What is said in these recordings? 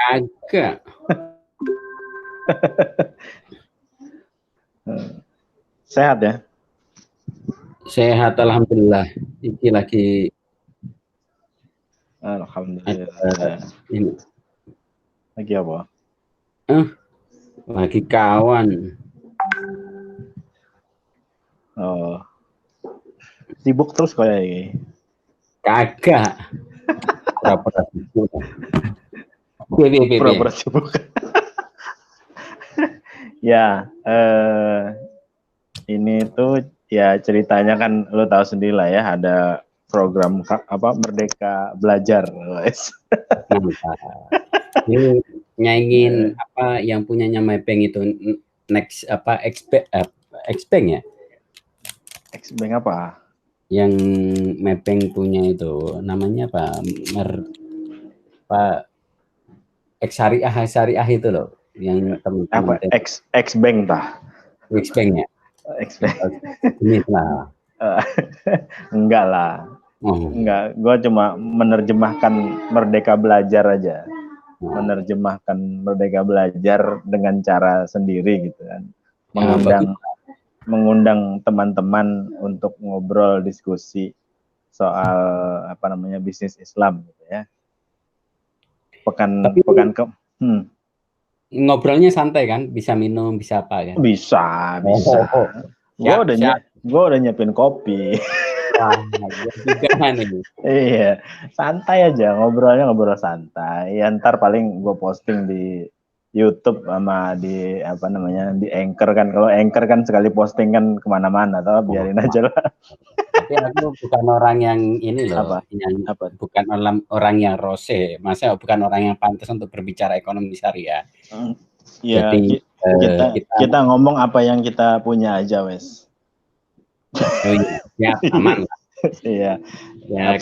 Agak. Sehat ya? Sehat alhamdulillah. Iki lagi alhamdulillah. Ini. Lagi apa? Lagi kawan. Oh. Sibuk terus kayak ini. Kagak. Pura-pura sibuk. Pura-pura sibuk. Ya, ini tuh ya ceritanya kan lo tahu sendiri lah ya, ada program apa Merdeka Belajar, guys. Ini nyanyiin apa yang punyanya Maybank itu next apa Xbank ya? Xbank apa? Yang Maybank punya itu namanya apa? Syariah itu loh, yang teman-teman apa Xbank tah? Xbank ya? Xbank. Ini lah. Enggak lah. Enggak, gue cuma menerjemahkan Merdeka Belajar aja. Menerjemahkan Merdeka Belajar dengan cara sendiri gitu kan. Mengundang teman-teman untuk ngobrol, diskusi soal apa namanya bisnis Islam gitu ya. Ngobrolnya santai kan, bisa minum, bisa apa kan? Bisa. Gue udah nyiapin kopi. Wah, juga nih. Iya, santai aja, ngobrol santai. Ya, ntar paling gue posting di YouTube sama di apa namanya di Anchor kan. Kalau Anchor kan sekali posting kan kemana-mana, atau biarin aja lah. Tapi aku bukan orang yang ini loh, bukan orang yang rose, masa bukan orang yang pantas untuk berbicara ekonomi syariah. Ya, jadi kita ngomong apa yang kita punya aja, wes. Oh iya, ya aman lah. Iya. Ya,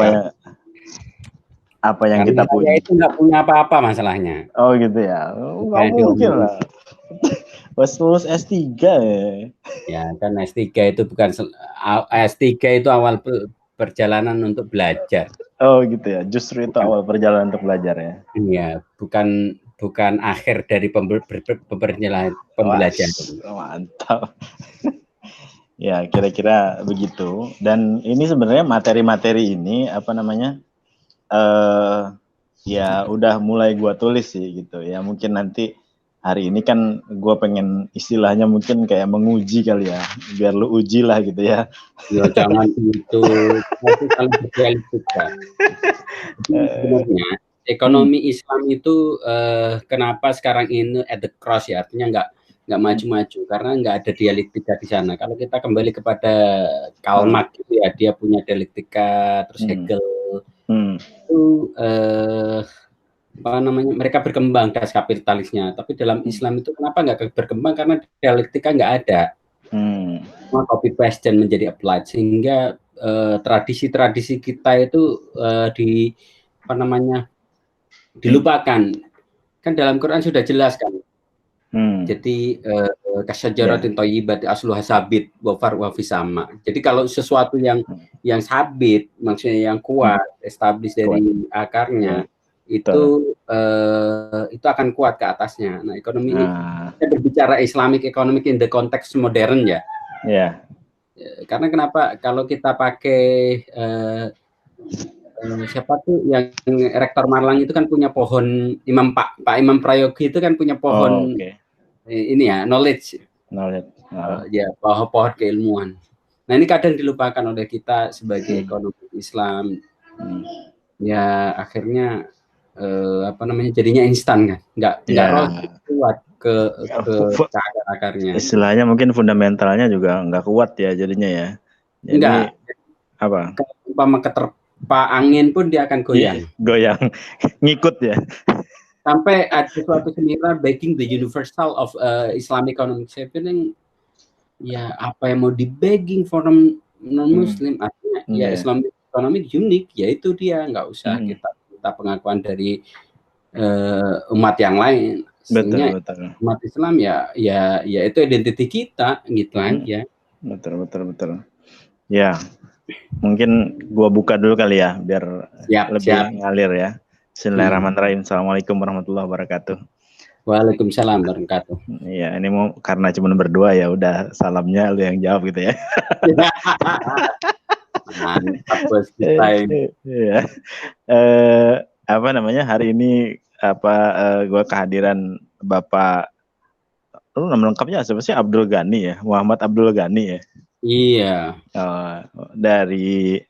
apa yang kita punya. Saya itu nggak punya apa-apa masalahnya. Oh gitu ya. Nggak mungkin lah. Pas lulus S3 ya. Ya kan S3 itu bukan S3 itu awal perjalanan untuk belajar. Oh gitu ya. Justru itu awal perjalanan untuk belajar ya. Iya, bukan akhir dari pembelajaran. Mantap. Ya, kira-kira begitu. Dan ini sebenarnya materi-materi ini apa namanya? Ya udah mulai gua tulis sih gitu. Ya mungkin nanti hari ini kan gue pengen istilahnya mungkin kayak menguji kali ya, biar lu uji lah gitu ya. Ya jangan itu, tapi kalau berdialektika. Sebenarnya ekonomi Islam itu kenapa sekarang ini at the cross ya, artinya nggak maju-maju karena nggak ada dialektika di sana. Kalau kita kembali kepada Karl Marx gitu ya, dia punya dialektika, terus Hegel itu apa namanya, mereka berkembang das kapitalisnya, tapi dalam Islam itu kenapa nggak berkembang, karena dialektika nggak ada. Semua copy paste dan menjadi applied, sehingga tradisi-tradisi kita itu di apa namanya dilupakan. Kan dalam Quran sudah jelas kan. Jadi kasyajaratin thayyibati asluha sabit wa far'uha fisama. Jadi kalau sesuatu yang sabit, maksudnya yang kuat, established dari akarnya, itu akan kuat ke atasnya. Nah, ekonomi ini kita berbicara Islamic economic in the context modern ya. Yeah. Karena kenapa? Kalau kita pakai siapa tuh yang Rektor Malang itu kan punya pohon Pak Imam Prayogi itu kan punya pohon ini ya, knowledge. Ya, pohon keilmuan. Nah, ini kadang dilupakan oleh kita sebagai ekonomi Islam. Ya, akhirnya apa namanya jadinya instan kan, nggak kuat ke akar-akarnya. Istilahnya mungkin fundamentalnya juga nggak kuat ya jadinya ya. Jadi enggak. Apa? Kalau keterpa angin pun dia akan goyang. Goyang, ngikut ya. Sampai ada suatu seminar Bagging the Universal of Islamic Economic Happening. Ya, apa yang mau di-bagging for non-Muslim, artinya ya Islamic Economic unik, yaitu dia nggak usah kita pengakuan dari umat yang lain. Sehingga betul. Umat Islam ya itu identiti kita gitu aja. Betul. Ya, mungkin gua buka dulu kali ya biar lebih ngalir ya. Bismillahirrahmanirrahim. Assalamualaikum warahmatullahi wabarakatuh. Waalaikumsalam warahmatullahi wabarakatuh. Iya, ini mau karena cuma berdua ya udah salamnya lu yang jawab gitu ya. Mantap bos kita ini. Iya. Apa namanya hari ini gue kehadiran Bapak, lu nama lengkapnya siapa sih? Abdul Ghani ya, Muhammad Abdul Ghani ya. Iya. Dari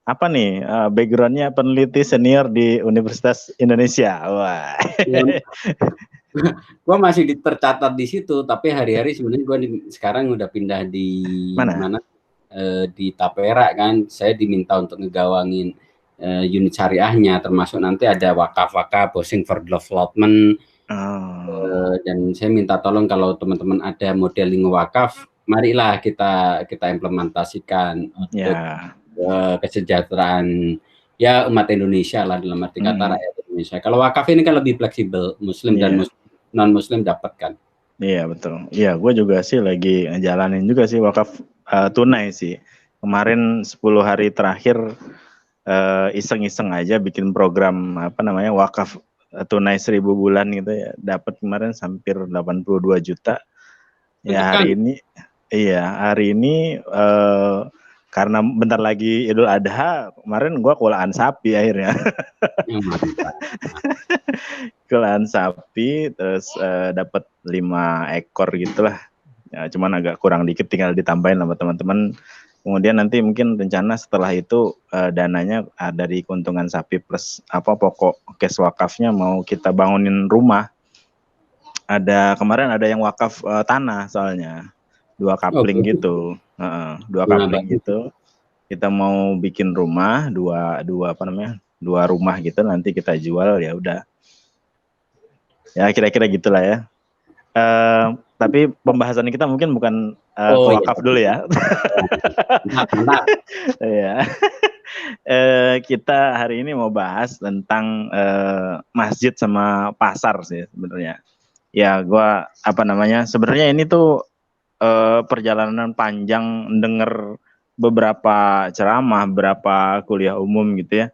apa nih backgroundnya peneliti senior di Universitas Indonesia. Wah. Gue masih tercatat di situ, tapi hari-hari sebenarnya gue sekarang udah pindah di mana? Di Tapera kan. Saya diminta untuk ngegawangin unit syariahnya, termasuk nanti ada wakaf-wakaf, housing for development. Dan saya minta tolong kalau teman-teman ada modeling wakaf, marilah kita implementasikan untuk kesejahteraan ya umat Indonesia lah, dalam arti kata rakyat Indonesia. Kalau wakaf ini kan lebih fleksibel, Muslim dan non Muslim dapat kan. Iya betul. Iya, gue juga sih lagi ngejalanin juga sih wakaf tunai sih. Kemarin 10 hari terakhir iseng-iseng aja bikin program wakaf tunai 1000 bulan gitu ya. Dapat kemarin hampir 82 juta. Ya hari ini karena bentar lagi Idul Adha, kemarin gue kulaan sapi akhirnya. Kulaan sapi, terus dapat 5 ekor gitulah. Ya, cuman agak kurang dikit, tinggal ditambahin sama teman-teman. Kemudian nanti mungkin rencana setelah itu dananya dari keuntungan sapi plus pokok cash wakafnya mau kita bangunin rumah. Kemarin ada yang wakaf tanah soalnya. 2 kapling gitu. 2 kapling gitu. Kita mau bikin rumah, dua rumah gitu, nanti kita jual, ya udah. Ya kira-kira gitulah ya. Tapi pembahasan kita mungkin bukan wakaf dulu ya. Ya. Kita hari ini mau bahas tentang masjid sama pasar sih sebenarnya. Ya, gua sebenarnya ini tuh perjalanan panjang denger beberapa ceramah, beberapa kuliah umum gitu ya.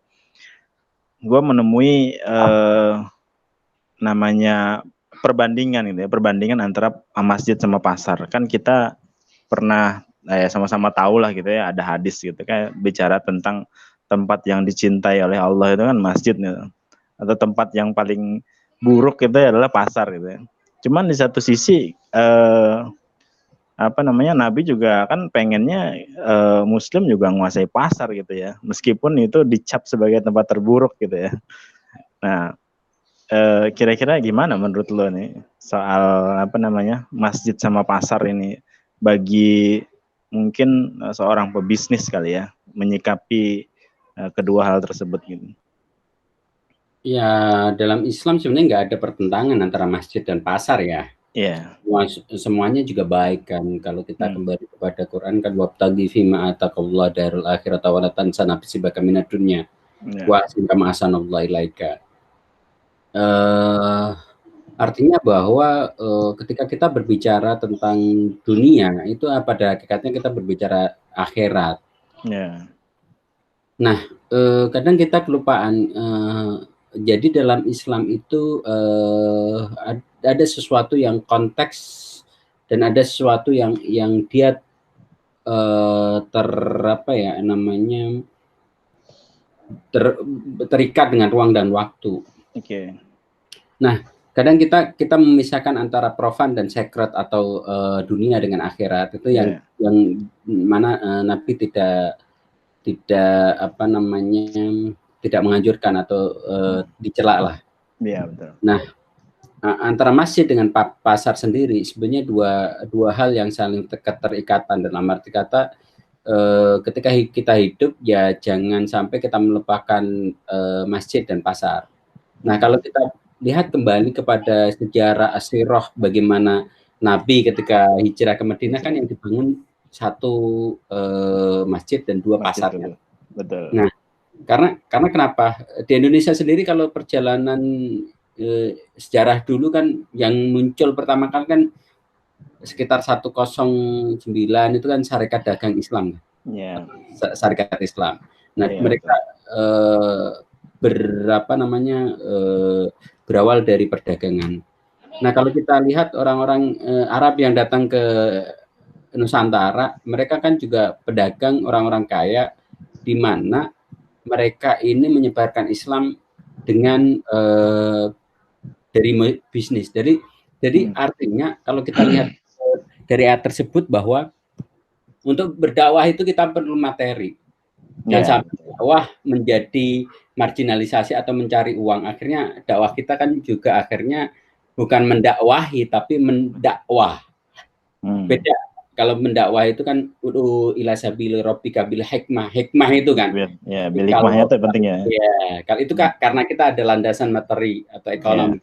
Gua menemui namanya perbandingan gitu ya, perbandingan antara masjid sama pasar. Kan kita pernah sama-sama tahu lah gitu ya, ada hadis gitu kayak bicara tentang tempat yang dicintai oleh Allah itu kan masjid gitu. Atau tempat yang paling buruk itu adalah pasar gitu ya. Cuman di satu sisi Nabi juga kan pengennya Muslim juga menguasai pasar gitu ya, meskipun itu dicap sebagai tempat terburuk gitu ya. Nah, kira-kira gimana menurut lo nih soal masjid sama pasar ini bagi mungkin seorang pebisnis kali ya, menyikapi kedua hal tersebut gitu? Ya, dalam Islam sebenarnya nggak ada pertentangan antara masjid dan pasar ya. Iya. Semuanya juga baik kan. Kalau kita kembali kepada Quran kan, wabtaghi fima ataqallahu darul akhirata wa la tansa nasibaka minad dunya wa ahsin kama ahsanallahu ilaika. Artinya bahwa ketika kita berbicara tentang dunia itu pada hakikatnya kita berbicara akhirat. Nah, kadang kita kelupaan. Jadi dalam Islam itu ada sesuatu yang konteks dan ada sesuatu yang dia terikat dengan ruang dan waktu. Nah, kadang kita memisahkan antara profan dan sacred atau dunia dengan akhirat itu yang mana Nabi tidak menganjurkan atau dicela lah. Iya, betul. Nah, antara masjid dengan pasar sendiri sebenarnya dua hal yang saling keterikatan, dalam arti kata ketika kita hidup ya jangan sampai kita melupakan masjid dan pasar. Nah, kalau kita lihat kembali kepada sejarah asirah, bagaimana Nabi ketika hijrah ke Madinah kan yang dibangun 1 masjid dan 2 pasar. Betul. Nah, karena kenapa? Di Indonesia sendiri kalau perjalanan sejarah dulu kan yang muncul pertama kali kan sekitar 109 itu kan Syarikat Dagang Islam. Yeah. Syarikat Islam. Nah, mereka berapa namanya berawal dari perdagangan. Nah, kalau kita lihat orang-orang Arab yang datang ke Nusantara, mereka kan juga pedagang, orang-orang kaya, di mana mereka ini menyebarkan Islam dengan dari bisnis. Jadi artinya kalau kita lihat dari ayat tersebut bahwa untuk berdakwah itu kita perlu materi. Jangan sampai dakwah menjadi marginalisasi atau mencari uang. Akhirnya dakwah kita kan juga akhirnya bukan mendakwahi tapi mendakwah. Beda. Kalau mendakwah itu kan ila sabili rabbika bil hikmah. Hikmah itu kan. Ya, bil hikmahnya itu pentingnya. Ya, kalau itu karena kita ada landasan materi atau ekonomi.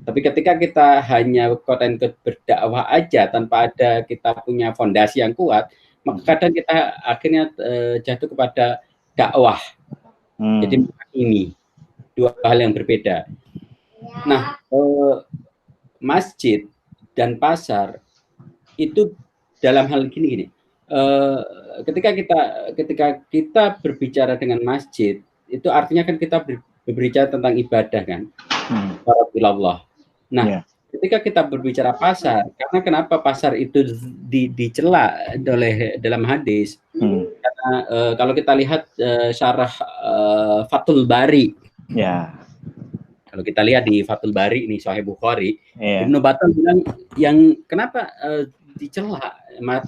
Tapi ketika kita hanya konten berdakwah aja tanpa ada kita punya fondasi yang kuat, maka kadang kita akhirnya jatuh kepada dakwah. Jadi ini dua hal yang berbeda. Nah, masjid dan pasar itu dalam hal gini. Ketika kita berbicara dengan masjid, itu artinya kan kita berbicara tentang ibadah kan, Allah. Nah, ketika kita berbicara pasar, karena kenapa pasar itu dicela oleh dalam hadis? Karena kalau kita lihat syarah Fathul Bari, kalau kita lihat di Fathul Bari ini Sahih Bukhari, Ibnu Battal bilang yang kenapa dicela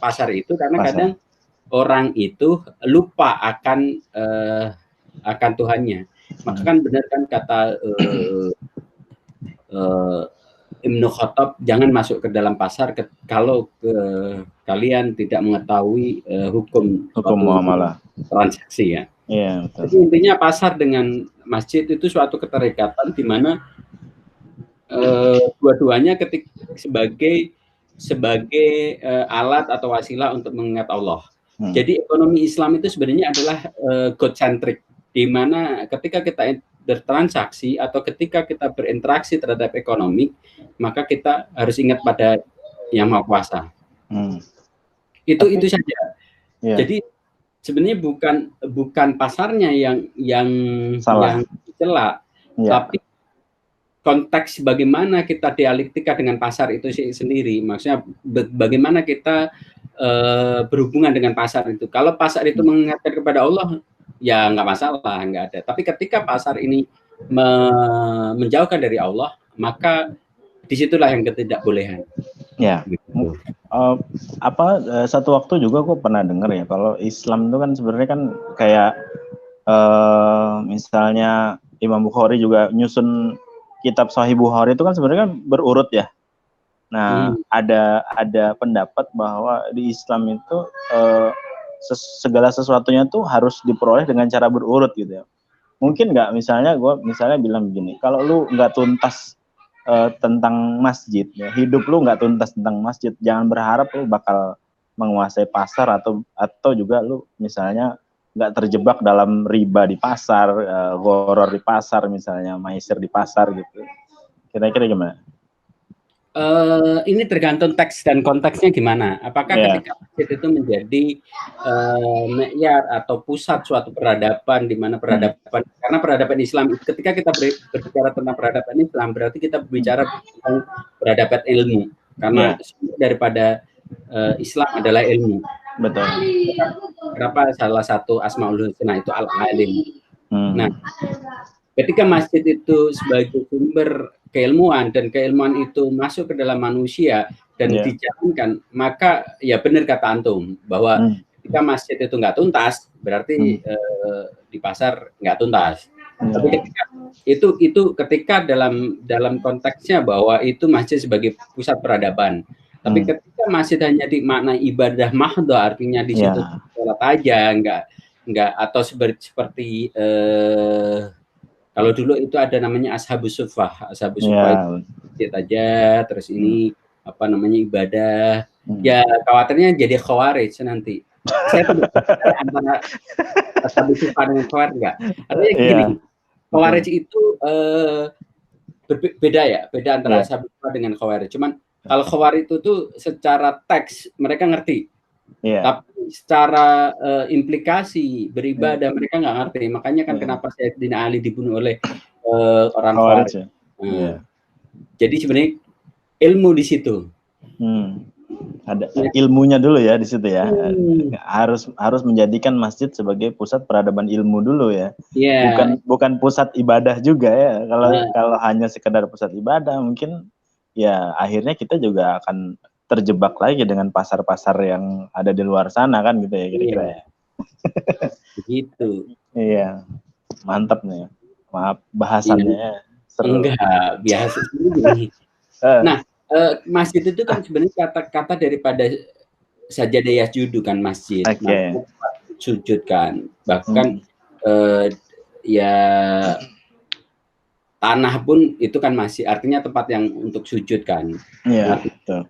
pasar itu karena kadang orang itu lupa akan Tuhannya. Maka kan benar kan kata Ibnu Khattab, jangan masuk ke dalam pasar kalau kalian tidak mengetahui hukum muamalah transaksi ya. Jadi intinya pasar dengan masjid itu suatu keterikatan di mana dua-duanya sebagai alat atau wasilah untuk mengingat Allah. Jadi ekonomi Islam itu sebenarnya adalah God centric, di mana ketika kita bertransaksi atau ketika kita berinteraksi terhadap ekonomi, maka kita harus ingat pada Yang Maha Kuasa. Itu saja. Jadi sebenarnya bukan pasarnya yang dicela, tapi konteks bagaimana kita dialektika dengan pasar itu sendiri. Maksudnya bagaimana kita berhubungan dengan pasar itu. Kalau pasar itu mengingatkan kepada Allah, ya nggak masalah, nggak ada. Tapi ketika pasar ini menjauhkan dari Allah, maka disitulah yang ketidakbolehan. Ya. Gitu. Satu waktu juga aku pernah dengar ya, kalau Islam itu kan sebenarnya kan kayak misalnya Imam Bukhari juga nyusun kitab Sahih Bukhari itu kan sebenarnya kan berurut ya. Nah, ada pendapat bahwa di Islam itu segala sesuatunya tuh harus diperoleh dengan cara berurut gitu ya. Mungkin nggak, misalnya gue bilang begini, kalau lu nggak tuntas tentang masjid, ya, hidup lu nggak tuntas tentang masjid, jangan berharap lu bakal menguasai pasar atau juga lu misalnya nggak terjebak dalam riba di pasar, goror di pasar misalnya, maisir di pasar gitu. Kira-kira gimana? Ini tergantung teks dan konteksnya gimana. Apakah ketika masjid itu menjadi me'yar atau pusat suatu peradaban, di mana peradaban, karena peradaban Islam, ketika kita berbicara tentang peradaban Islam, berarti kita berbicara tentang peradaban ilmu, karena daripada Islam adalah ilmu. Betul. Kenapa salah satu Asmaul Husna itu al-alim. Nah, ketika masjid itu sebagai sumber keilmuan dan keilmuan itu masuk ke dalam manusia dan dijalankan, maka ya benar kata antum bahwa ketika masjid itu nggak tuntas, berarti di pasar nggak tuntas. Tapi ketika itu ketika dalam konteksnya bahwa itu masjid sebagai pusat peradaban. Tapi ketika masjid hanya dimaknai ibadah mahdhah, artinya di situ sholat aja, nggak atau seperti kalau dulu itu ada namanya Ashabus Suffah itu masjid aja, terus ini apa namanya ibadah. Ya khawatirnya jadi khawarij nanti. Saya tidak antara Ashabus Suffah dengan khawarij enggak. Artinya gini, khawarij itu beda antara Ashabus Suffah dengan khawarij. Cuman kalau khawarij itu tuh secara teks mereka ngerti Iya. Tapi secara implikasi beribadah mereka nggak ngerti. Makanya kan kenapa Sayyidina Ali dibunuh oleh orang Khawarij Khawarij. ya. Iya. Jadi sebenarnya ilmu di situ. Ada ilmunya dulu ya di situ ya. Hmm. Harus menjadikan masjid sebagai pusat peradaban ilmu dulu ya. Yeah. Bukan pusat ibadah juga ya. Kalau hanya sekedar pusat ibadah mungkin ya akhirnya kita juga akan terjebak lagi dengan pasar-pasar yang ada di luar sana kan gitu ya kira-kira ya. Begitu. Iya. Mantap nih. Maaf bahasannya seru. Enggak, biasa sendiri. Nah, masjid itu kan sebenarnya kata-kata daripada sajadah yasjudu kan masjid. Oke. Sujud kan. Bahkan ya tanah pun itu kan masih artinya tempat yang untuk sujud kan. Iya, betul.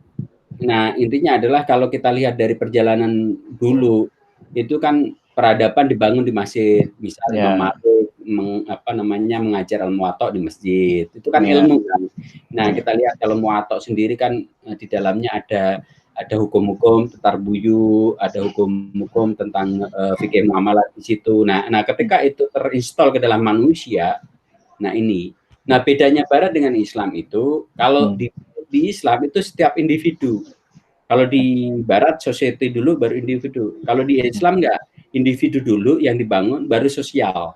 Nah, intinya adalah kalau kita lihat dari perjalanan dulu itu kan peradaban dibangun di masjid, misal Imam Malik mengajar al-Muwatta di masjid. Itu kan ilmu kan. Nah, kita lihat kalau Muwatta sendiri kan di dalamnya ada hukum-hukum tentang buyu, ada hukum-hukum tentang fikih muamalah di situ. Nah, ketika itu terinstall ke dalam manusia, nah bedanya Barat dengan Islam itu kalau di Islam itu setiap individu. Kalau di Barat society dulu baru individu. Kalau di Islam enggak, individu dulu yang dibangun baru sosial.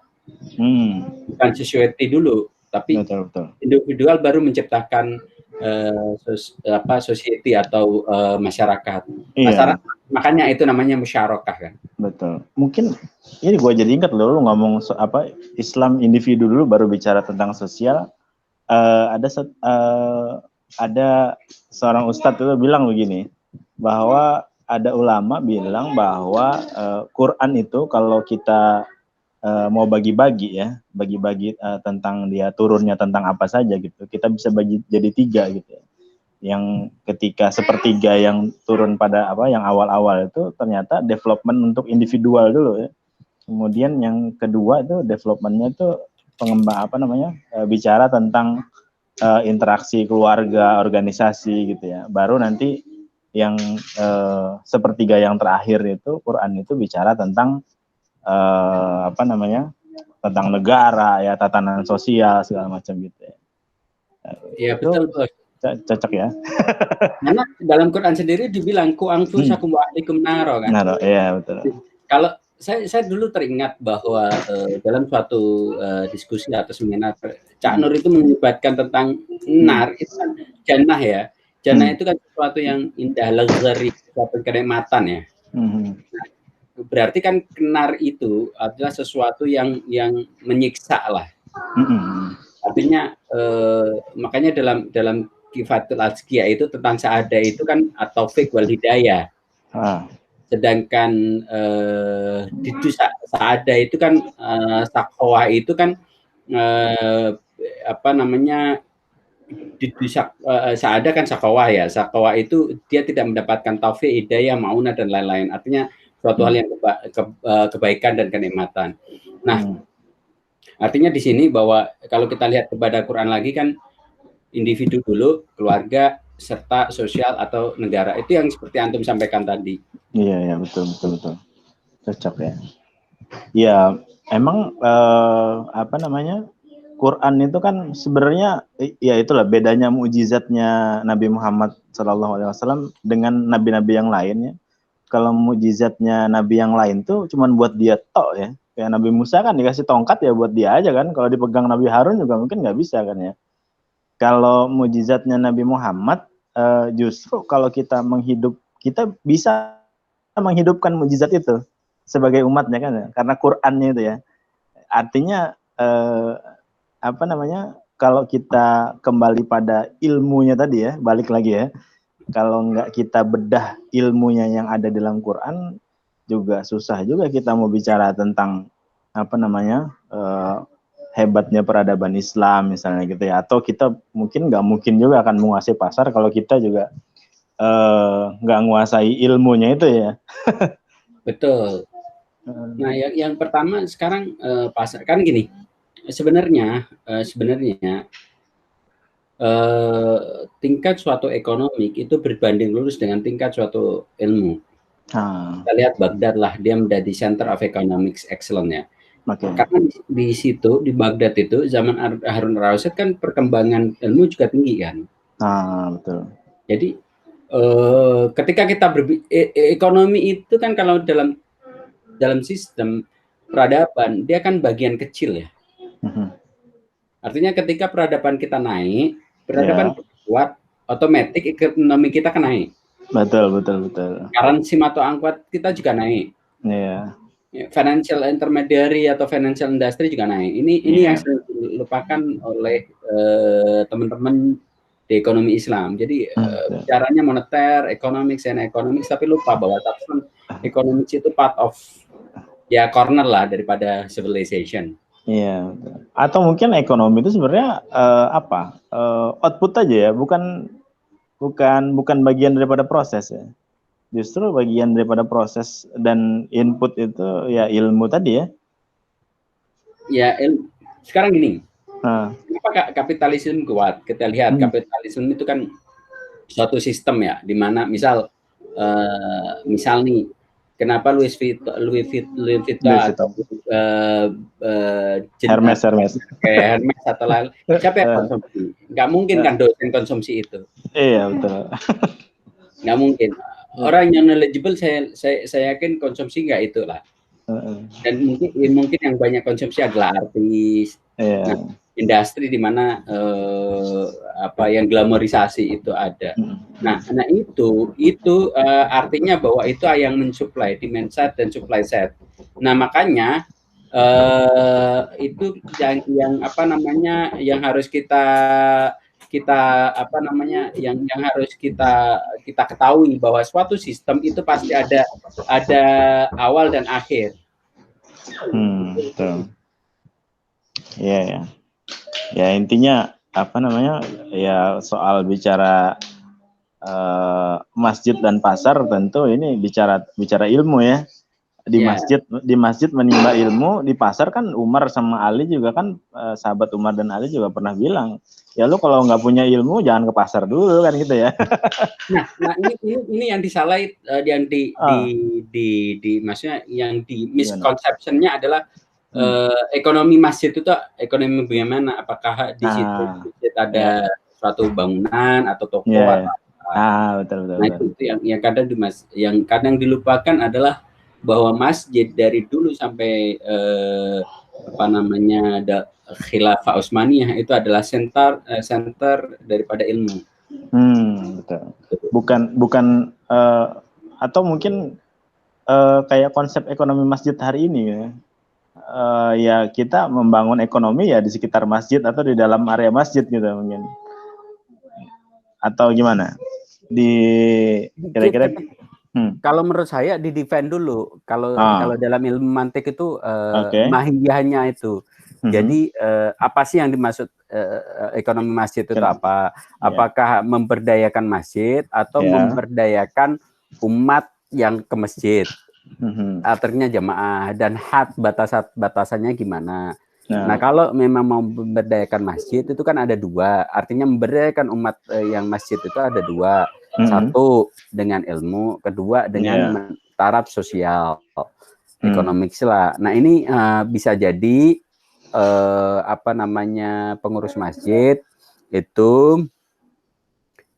Bukan society dulu, tapi individual baru menciptakan society atau masyarakat. Makanya itu namanya musyarakah kan. Betul. Mungkin ini gue jadi ingat lu ngomong Islam individu dulu baru bicara tentang sosial. Ada seorang ustadz itu bilang begini, bahwa ada ulama bilang bahwa Quran itu kalau kita mau bagi-bagi tentang dia turunnya tentang apa saja gitu, kita bisa bagi jadi 3 gitu ya. Yang ketika sepertiga yang turun pada yang awal-awal itu ternyata development untuk individual dulu ya. Kemudian yang kedua itu developmentnya itu bicara tentang interaksi keluarga, organisasi gitu ya. Baru nanti yang sepertiga yang terakhir itu Quran itu bicara tentang tentang negara ya, tatanan sosial segala macam gitu ya. Iya betul bos. Cocok ya. Karena dalam Quran sendiri dibilang ku anfusakum wa ahlikum naro kan. Naro, iya betul. Kalau saya dulu teringat bahwa dalam suatu diskusi atau seminar Cak Nur itu menyebutkan tentang nar itu kan jannah ya. Jannah itu kan sesuatu yang indah, luxury, suatu kenikmatan ya. Nah, berarti kan nar itu adalah sesuatu yang menyiksa lah. Artinya makanya dalam Kifatul Azkiyah itu tentang sa'adah itu kan atau taufik wal hidayah. Sedangkan di sa'adah itu kan sakhawah itu kan sa'adah kan sakhawah ya. Sakhawah itu dia tidak mendapatkan taufik, hidayah, maunah dan lain-lain. Artinya suatu hal yang kebaikan dan kenikmatan. Nah, artinya di sini bahwa kalau kita lihat kepada Quran lagi kan individu dulu, keluarga, serta sosial atau negara. Itu yang seperti antum sampaikan tadi. Iya, betul. Cocok ya. Ya, emang Quran itu kan sebenarnya ya itulah bedanya mukjizatnya Nabi Muhammad SAW dengan nabi-nabi yang lain ya. Kalau mukjizatnya nabi yang lain tuh cuman buat dia tok ya. Kayak Nabi Musa kan dikasih tongkat ya buat dia aja kan. Kalau dipegang Nabi Harun juga mungkin nggak bisa kan ya. Kalau mukjizatnya Nabi Muhammad justru kalau kita bisa menghidupkan mukjizat itu sebagai umatnya kan ya, karena Qur'annya itu ya. Artinya kalau kita kembali pada ilmunya tadi ya, balik lagi ya. Kalau nggak kita bedah ilmunya yang ada di dalam Quran, juga susah juga kita mau bicara tentang hebatnya peradaban Islam misalnya gitu ya, atau kita nggak mungkin juga akan menguasai pasar kalau kita juga nggak menguasai ilmunya itu ya. Betul. Nah, yang pertama sekarang pasar kan gini, sebenarnya tingkat suatu ekonomi itu berbanding lurus dengan tingkat suatu ilmu. Kita lihat Baghdad lah, dia menjadi center of economics excellence ya. Karena di situ, di Baghdad itu zaman Harun al-Rasyid kan perkembangan ilmu juga tinggi kan. Betul. Jadi ketika kita ekonomi itu kan kalau dalam sistem peradaban dia kan bagian kecil ya. Artinya ketika peradaban kita naik, peradaban kuat, otomatis ekonomi kita kan naik. Betul. Currency atau angkuat kita juga naik. Financial intermediary atau financial industry juga naik. Ini yang sering dilupakan oleh teman-teman di ekonomi Islam. Jadi bicaranya moneter, economics, tapi lupa bahwa economics itu part of corner lah daripada civilization. Iya. Atau mungkin ekonomi itu sebenarnya output aja ya, bukan bagian daripada proses ya. Justru bagian daripada proses dan input itu ya ilmu tadi ya. Ya, sekarang gini. Kenapa kapitalisme kuat? Kita lihat kapitalisme itu kan suatu sistem ya, di mana misal nih, kenapa Louis Vuitton atau Hermes atau lain, siapa yang konsumsi? Nggak mungkin kan dosen konsumsi itu. Iya betul. Nggak mungkin. Orang yang knowledgeable saya yakin konsumsi nggak itulah. Dan mungkin yang banyak konsumsi adalah artis. Nah, industri di mana yang glamorisasi itu ada. Nah itu artinya bahwa itu yang mensupply demand side dan supply side. Nah makanya itu yang harus yang harus kita ketahui bahwa suatu sistem itu pasti ada awal dan akhir. Betul. Ya. Ya intinya ya soal bicara masjid dan pasar tentu ini bicara ilmu ya. Di masjid menimba ilmu, di pasar kan Umar sama Ali juga kan sahabat Umar dan Ali juga pernah bilang, ya lu kalau nggak punya ilmu jangan ke pasar dulu kan gitu ya. Nah ini yang disalahi, yang maksudnya yang di misconception-nya adalah ekonomi masjid itu ekonomi bagaimana? Apakah di situ ada suatu bangunan atau toko atau apa? Betul. Nah itu yang kadang dilupakan adalah bahwa masjid dari dulu sampai Khilafah Utsmaniyah itu adalah center daripada ilmu. Betul. Bukan atau mungkin kayak konsep ekonomi masjid hari ini ya. Ya kita membangun ekonomi ya di sekitar masjid atau di dalam area masjid gitu mungkin. Atau gimana? Kira-kira kalau menurut saya di defend dulu. Kalau dalam ilmu mantik itu mahiyahnya itu. Jadi apa sih yang dimaksud ekonomi masjid itu apa? Apakah memberdayakan masjid atau memberdayakan umat yang ke masjid? Artinya jamaah dan batasannya gimana? Nah kalau memang mau memberdayakan masjid itu kan ada dua. Artinya memberdayakan umat yang masjid itu ada dua. Satu dengan ilmu, kedua dengan taraf sosial, ekonomik lah. Nah ini bisa jadi pengurus masjid itu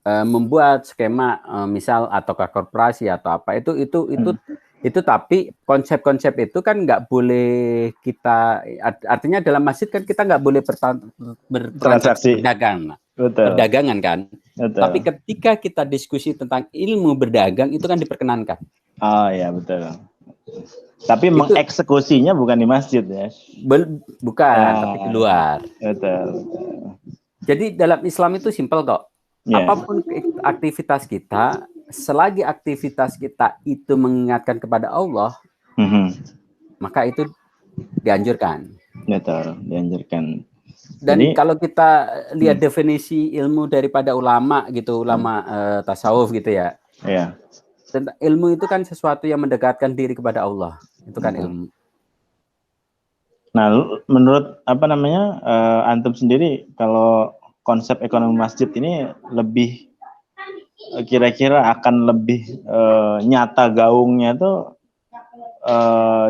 membuat skema misal ataukah korporasi atau apa itu tapi konsep-konsep itu kan nggak boleh kita, artinya dalam masjid kan kita nggak boleh bertransaksi perdagangan kan. Betul. Tapi ketika kita diskusi tentang ilmu berdagang itu kan diperkenankan. Ya betul. Tapi mengeksekusinya bukan di masjid ya. Bukan, tapi di luar. Betul. Jadi dalam Islam itu simpel kok. Apapun aktivitas kita, selagi aktivitas kita itu mengingatkan kepada Allah, maka itu dianjurkan. Betul, dianjurkan. Dan kalau kita lihat definisi ilmu daripada ulama gitu, ulama tasawuf gitu ya. Iya. Ilmu itu kan sesuatu yang mendekatkan diri kepada Allah. Itu kan ilmu. Nah, menurut antum sendiri kalau konsep ekonomi masjid ini lebih kira-kira akan lebih nyata gaungnya tuh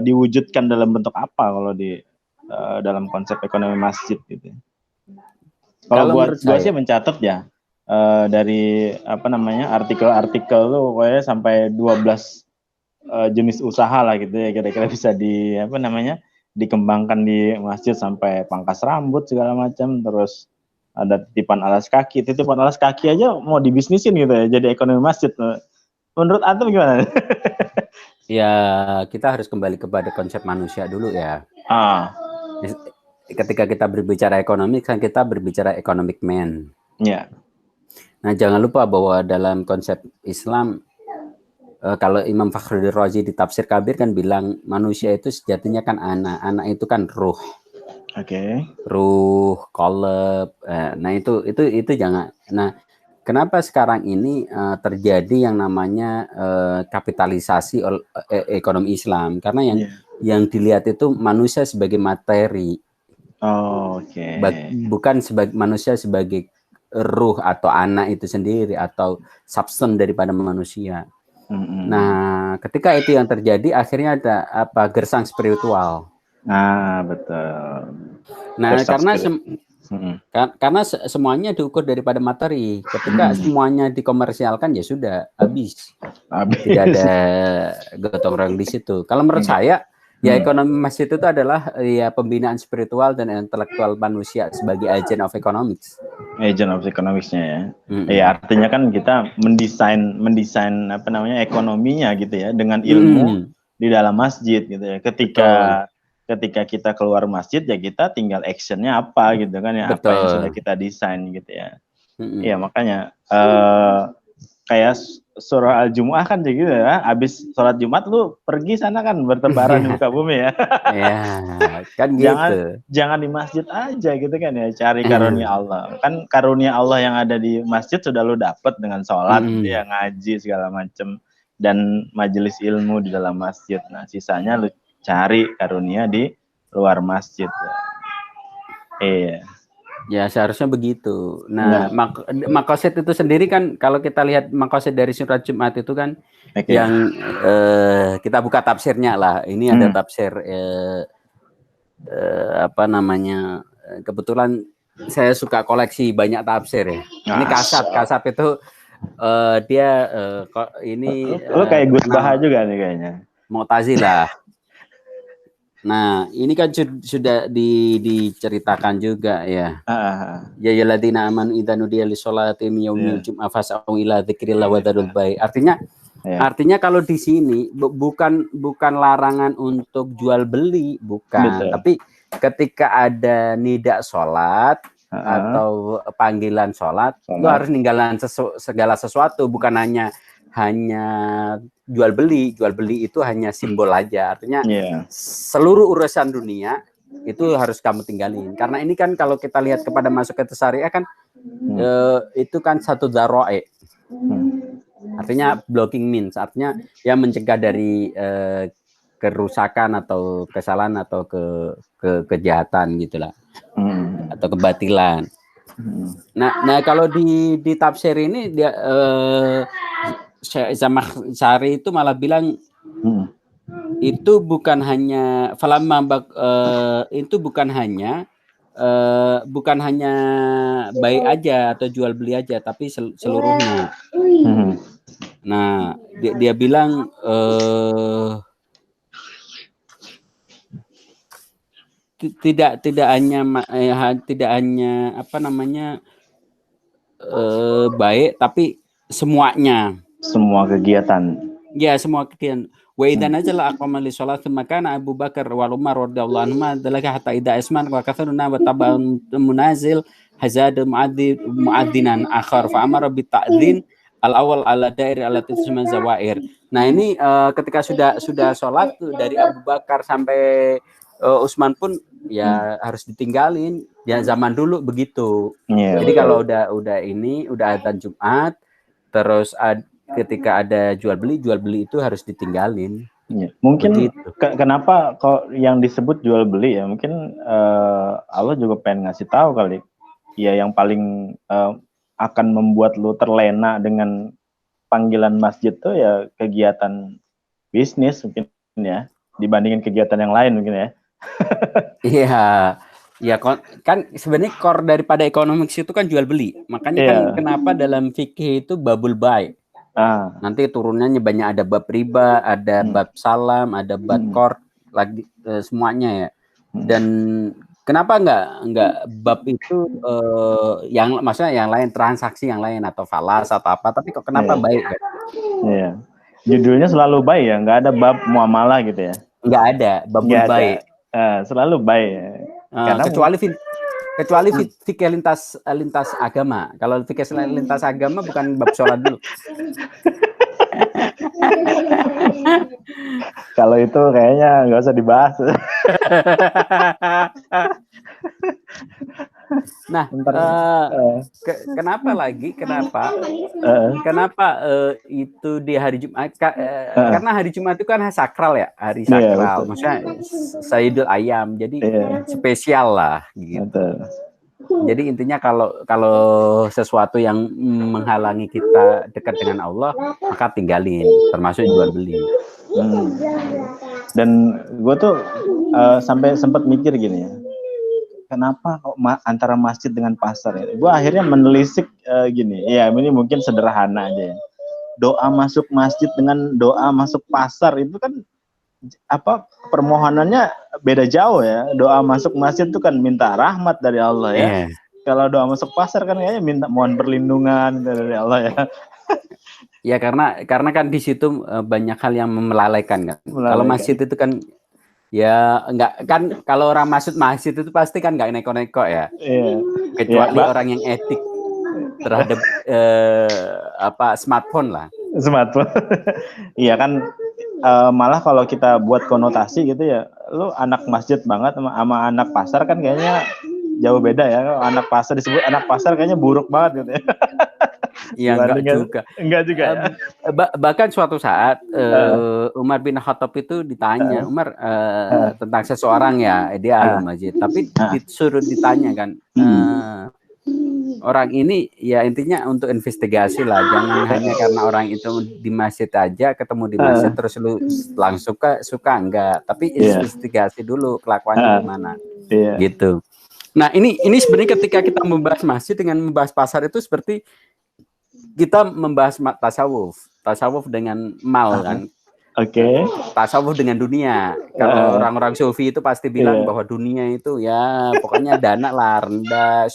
diwujudkan dalam bentuk apa kalau di dalam konsep ekonomi masjid gitu. Kalau Kalau buat menurut gue sih saya, mencatat ya dari apa namanya artikel-artikel tuh pokoknya sampai 12 jenis usaha lah gitu ya kira-kira bisa di apa namanya dikembangkan di masjid sampai pangkas rambut segala macam, terus ada titipan alas kaki aja mau dibisnisin gitu ya jadi ekonomi masjid. Menurut Antum gimana? ya kita harus kembali kepada konsep manusia dulu ya. Ketika kita berbicara ekonomi, kan kita berbicara economic man. Ya. Nah, jangan lupa bahwa dalam konsep Islam, kalau Imam Fakhruddin Razi di Tafsir Kabir kan bilang manusia itu sejatinya kan anak itu kan ruh. Ruh, qalb. Nah itu jangan. Nah, kenapa sekarang ini terjadi yang namanya kapitalisasi ekonomi Islam? Karena yang dilihat itu manusia sebagai materi. Bukan sebagai manusia sebagai ruh atau anak itu sendiri atau substance daripada manusia. Nah, ketika itu yang terjadi, akhirnya ada gersang spiritual. Betul. Nah, karena semuanya diukur daripada materi. Ketika semuanya dikomersialkan ya sudah habis. Tidak ada gotong royong di situ. Kalau menurut saya, ya ekonomi masjid itu adalah ya pembinaan spiritual dan intelektual manusia sebagai agent of economics. Agent of economics-nya ya. Ya artinya kan kita mendesain apa namanya ekonominya gitu ya dengan ilmu di dalam masjid gitu ya. Ketika kita keluar masjid ya kita tinggal actionnya apa gitu kan ya. Apa yang sudah kita desain gitu ya. Iya makanya kayak surah Al-Jumu'ah kan gitu ya, habis sholat Jumat lu pergi sana kan bertebaran di muka bumi ya. Kan gitu. Jangan di masjid aja gitu kan ya, cari karunia Allah. Kan karunia Allah yang ada di masjid sudah lu dapet dengan sholat gitu ya, ngaji segala macem dan majelis ilmu di dalam masjid. Nah sisanya lu cari karunia di luar masjid. Iya. Ya seharusnya begitu. Nah, makosid itu sendiri kan kalau kita lihat makosid dari surat Jumat itu kan yang kita buka tafsirnya lah. Ini ada tafsir apa namanya? Kebetulan saya suka koleksi banyak tafsir ya. Ini Kasab itu dia ini lu kayak Gus Baha juga nih kayaknya. Mu'tazilah. Nah, ini kan sudah diceritakan juga ya. Ya yaladina amanu idza nudiya lis-sholati min yaumil jum'ah fas'au ila dzikrillah wa dzarul bai'. Artinya kalau di sini bukan larangan untuk jual beli, bukan. Tapi ketika ada nida sholat atau panggilan sholat, lu harus ninggalin segala sesuatu, bukan hanya jual beli itu hanya simbol aja, artinya seluruh urusan dunia itu harus kamu tinggalin, karena ini kan kalau kita lihat kepada masuk ke syariah kan itu kan satu dzara'i, artinya blocking means, artinya ya mencegah dari kerusakan atau kesalahan atau kejahatan gitulah, atau kebatilan. Nah kalau di tafsir ini dia Zamakhsyari itu malah bilang itu bukan hanya itu bukan hanya baik aja atau jual beli aja, tapi seluruhnya. Nah dia bilang tidak hanya apa namanya baik, tapi semuanya. Semua kegiatan. Ya, semua kegiatan. Wa idza nazala aqama li sholat maka Abu Bakar wa Umar radhiyallahu anhuma dalaka hatta idza isman wa katharuna wa tabaun munazil hazad mu'adzinan akhar fa amara bi ta'dzin al-awwal ala dair ala tisman zawair. Nah, ini ketika sudah sholat dari Abu Bakar sampai Utsman pun ya harus ditinggalin. Ya zaman dulu begitu. Jadi kalau udah adzan Jumat terus ketika ada jual beli itu harus ditinggalin. Mungkin kenapa kok yang disebut jual beli ya, mungkin Allah juga pengen ngasih tahu kali ya yang paling akan membuat lu terlena dengan panggilan masjid tuh ya kegiatan bisnis mungkin ya, dibandingin kegiatan yang lain mungkin ya. Iya, ya kan sebenarnya core daripada economics itu kan jual beli. Makanya kan kenapa dalam fikih itu babul buy. Nanti turunannya banyak, ada bab riba, ada bab salam, ada bab core, lagi semuanya ya. Dan kenapa nggak bab itu yang maksudnya yang lain, transaksi yang lain atau falas atau apa, tapi kok kenapa baik kan? Iya. Judulnya selalu baik ya, nggak ada bab muamalah gitu ya. Nggak ada babul baik. Selalu baik. Karena kecuali fikih lintas agama. Kalau fikih lintas agama bukan bab sholat dulu. Kalau itu kayaknya nggak usah dibahas. Nah, kenapa itu di hari Jumat? Karena hari Jumat itu kan sakral ya, hari sakral. Maksudnya Sayyidul Ayam, jadi spesial lah gitu. Jadi intinya kalau sesuatu yang menghalangi kita dekat dengan Allah, maka tinggalin, termasuk jual beli. Dan gue tuh sampai sempat mikir gini ya, kenapa kok antara masjid dengan pasar ya? Gue akhirnya menelisik gini, ya ini mungkin sederhana aja ya. Doa masuk masjid dengan doa masuk pasar itu kan permohonannya beda jauh ya. Doa masuk masjid itu kan minta rahmat dari Allah ya. Kalau doa masuk pasar kan kayaknya minta mohon perlindungan dari Allah ya. Ya karena kan di situ banyak hal yang melalaikan kan. Kalau masjid itu kan ya enggak kan, kalau orang masuk masjid itu pasti kan enggak neko-neko ya. Kecuali orang yang etik terhadap smartphone lah. Smartphone. Iya kan, malah kalau kita buat konotasi gitu ya, lu anak masjid banget sama anak pasar kan kayaknya jauh beda ya. Anak pasar disebut anak pasar kayaknya buruk banget gitu ya. Iya, enggak juga ya. Bahkan suatu saat Umar bin Khattab itu ditanya, Umar tentang seseorang ya, dia ahli masjid, tapi disuruh ditanya kan, orang ini ya intinya untuk investigasi lah, jangan hanya karena orang itu di masjid aja, ketemu di masjid terus lu langsung suka enggak, tapi investigasi dulu kelakuannya gimana, gitu. Nah ini sebenarnya ketika kita membahas masjid dengan membahas pasar itu seperti kita membahas tasawuf dengan mal kan. Tasawuf dengan dunia. Kalau orang-orang sufi itu pasti bilang bahwa dunia itu ya pokoknya dana lah, rendah,